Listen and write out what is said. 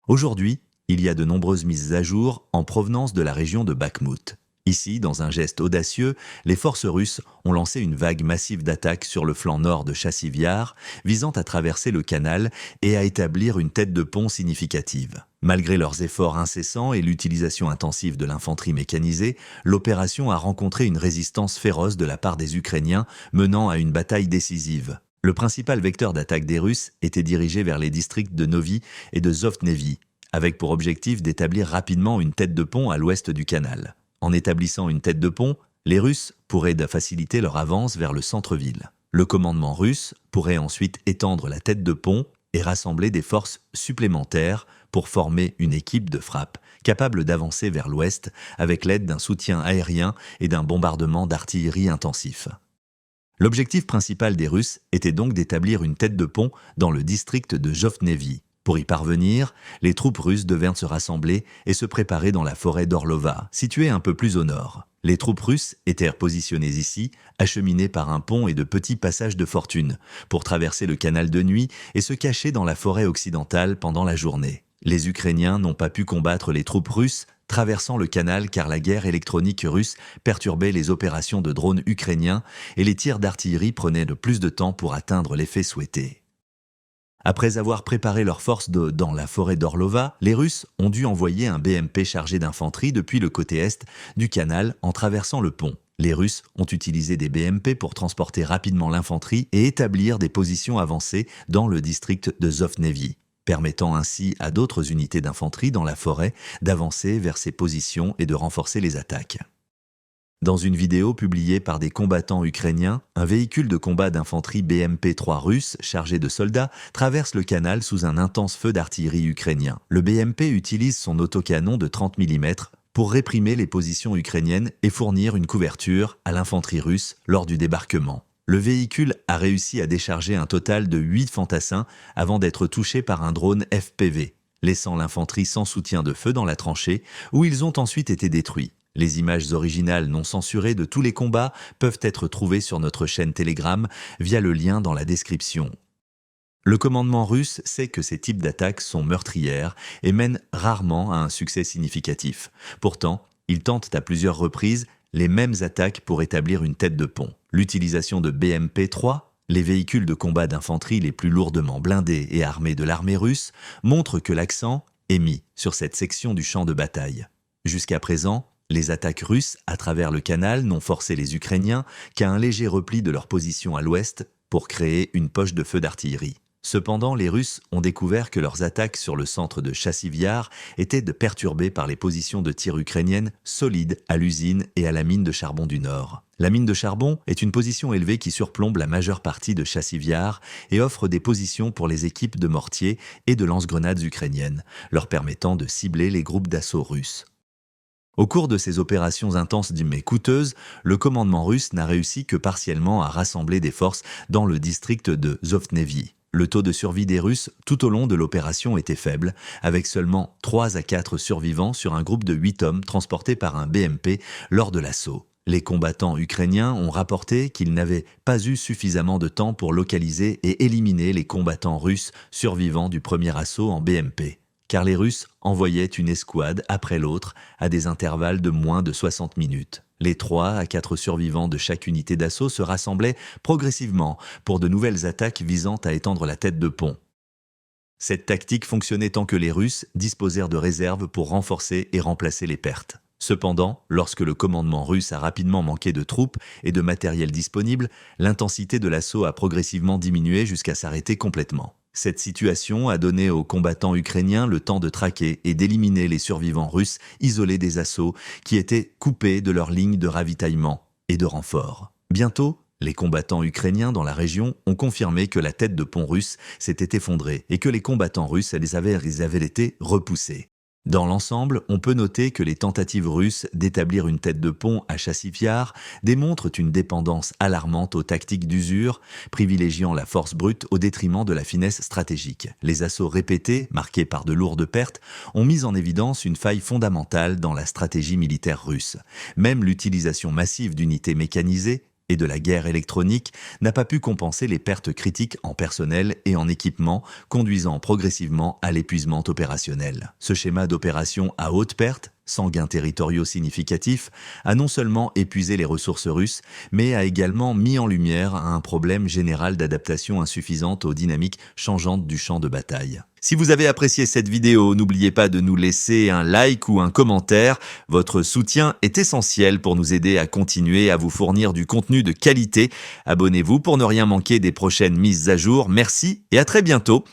Aujourd'hui, il y a de nombreuses mises à jour en provenance de la région de Bakhmout. Ici, dans un geste audacieux, les forces russes ont lancé une vague massive d'attaques sur le flanc nord de Chassivyar, visant à traverser le canal et à établir une tête de pont significative. Malgré leurs efforts incessants et l'utilisation intensive de l'infanterie mécanisée, l'opération a rencontré une résistance féroce de la part des Ukrainiens, menant à une bataille décisive. Le principal vecteur d'attaque des Russes était dirigé vers les districts de Novi et de Zovtnevi, avec pour objectif d'établir rapidement une tête de pont à l'ouest du canal. En établissant une tête de pont, les Russes pourraient faciliter leur avance vers le centre-ville. Le commandement russe pourrait ensuite étendre la tête de pont et rassembler des forces supplémentaires pour former une équipe de frappe capable d'avancer vers l'ouest avec l'aide d'un soutien aérien et d'un bombardement d'artillerie intensif. L'objectif principal des Russes était donc d'établir une tête de pont dans le district de Zovtnevi. Pour y parvenir, les troupes russes devaient se rassembler et se préparer dans la forêt d'Orlova, située un peu plus au nord. Les troupes russes étaient positionnées ici, acheminées par un pont et de petits passages de fortune, pour traverser le canal de nuit et se cacher dans la forêt occidentale pendant la journée. Les Ukrainiens n'ont pas pu combattre les troupes russes traversant le canal car la guerre électronique russe perturbait les opérations de drones ukrainiens et les tirs d'artillerie prenaient de plus de temps pour atteindre l'effet souhaité. Après avoir préparé leurs forces dans la forêt d'Orlova, les Russes ont dû envoyer un BMP chargé d'infanterie depuis le côté est du canal en traversant le pont. Les Russes ont utilisé des BMP pour transporter rapidement l'infanterie et établir des positions avancées dans le district de Zovtnevi, permettant ainsi à d'autres unités d'infanterie dans la forêt d'avancer vers ces positions et de renforcer les attaques. Dans une vidéo publiée par des combattants ukrainiens, un véhicule de combat d'infanterie BMP-3 russe chargé de soldats traverse le canal sous un intense feu d'artillerie ukrainien. Le BMP utilise son autocanon de 30 mm pour réprimer les positions ukrainiennes et fournir une couverture à l'infanterie russe lors du débarquement. Le véhicule a réussi à décharger un total de 8 fantassins avant d'être touché par un drone FPV, laissant l'infanterie sans soutien de feu dans la tranchée où ils ont ensuite été détruits. Les images originales non censurées de tous les combats peuvent être trouvées sur notre chaîne Telegram via le lien dans la description. Le commandement russe sait que ces types d'attaques sont meurtrières et mènent rarement à un succès significatif. Pourtant, il tente à plusieurs reprises les mêmes attaques pour établir une tête de pont. L'utilisation de BMP-3, les véhicules de combat d'infanterie les plus lourdement blindés et armés de l'armée russe, montre que l'accent est mis sur cette section du champ de bataille. Jusqu'à présent, les attaques russes à travers le canal n'ont forcé les Ukrainiens qu'à un léger repli de leur position à l'ouest pour créer une poche de feu d'artillerie. Cependant, les Russes ont découvert que leurs attaques sur le centre de Chassivyar étaient perturbées par les positions de tir ukrainiennes solides à l'usine et à la mine de charbon du Nord. La mine de charbon est une position élevée qui surplombe la majeure partie de Chassivyar et offre des positions pour les équipes de mortiers et de lance-grenades ukrainiennes, leur permettant de cibler les groupes d'assaut russes. Au cours de ces opérations intenses mais coûteuses, le commandement russe n'a réussi que partiellement à rassembler des forces dans le district de Zovtnevi. Le taux de survie des Russes tout au long de l'opération était faible, avec seulement 3 à 4 survivants sur un groupe de 8 hommes transportés par un BMP lors de l'assaut. Les combattants ukrainiens ont rapporté qu'ils n'avaient pas eu suffisamment de temps pour localiser et éliminer les combattants russes survivants du premier assaut en BMP. Car les Russes envoyaient une escouade après l'autre à des intervalles de moins de 60 minutes. Les 3 à 4 survivants de chaque unité d'assaut se rassemblaient progressivement pour de nouvelles attaques visant à étendre la tête de pont. Cette tactique fonctionnait tant que les Russes disposèrent de réserves pour renforcer et remplacer les pertes. Cependant, lorsque le commandement russe a rapidement manqué de troupes et de matériel disponible, l'intensité de l'assaut a progressivement diminué jusqu'à s'arrêter complètement. Cette situation a donné aux combattants ukrainiens le temps de traquer et d'éliminer les survivants russes isolés des assauts qui étaient coupés de leur ligne de ravitaillement et de renfort. Bientôt, les combattants ukrainiens dans la région ont confirmé que la tête de pont russe s'était effondrée et que les combattants russes avaient été repoussés. Dans l'ensemble, on peut noter que les tentatives russes d'établir une tête de pont à Chassivyar démontrent une dépendance alarmante aux tactiques d'usure, privilégiant la force brute au détriment de la finesse stratégique. Les assauts répétés, marqués par de lourdes pertes, ont mis en évidence une faille fondamentale dans la stratégie militaire russe. Même l'utilisation massive d'unités mécanisées et de la guerre électronique n'a pas pu compenser les pertes critiques en personnel et en équipement, conduisant progressivement à l'épuisement opérationnel. Ce schéma d'opération à haute perte, sans gains territoriaux significatifs, a non seulement épuisé les ressources russes, mais a également mis en lumière un problème général d'adaptation insuffisante aux dynamiques changeantes du champ de bataille. Si vous avez apprécié cette vidéo, n'oubliez pas de nous laisser un like ou un commentaire. Votre soutien est essentiel pour nous aider à continuer à vous fournir du contenu de qualité. Abonnez-vous pour ne rien manquer des prochaines mises à jour. Merci et à très bientôt.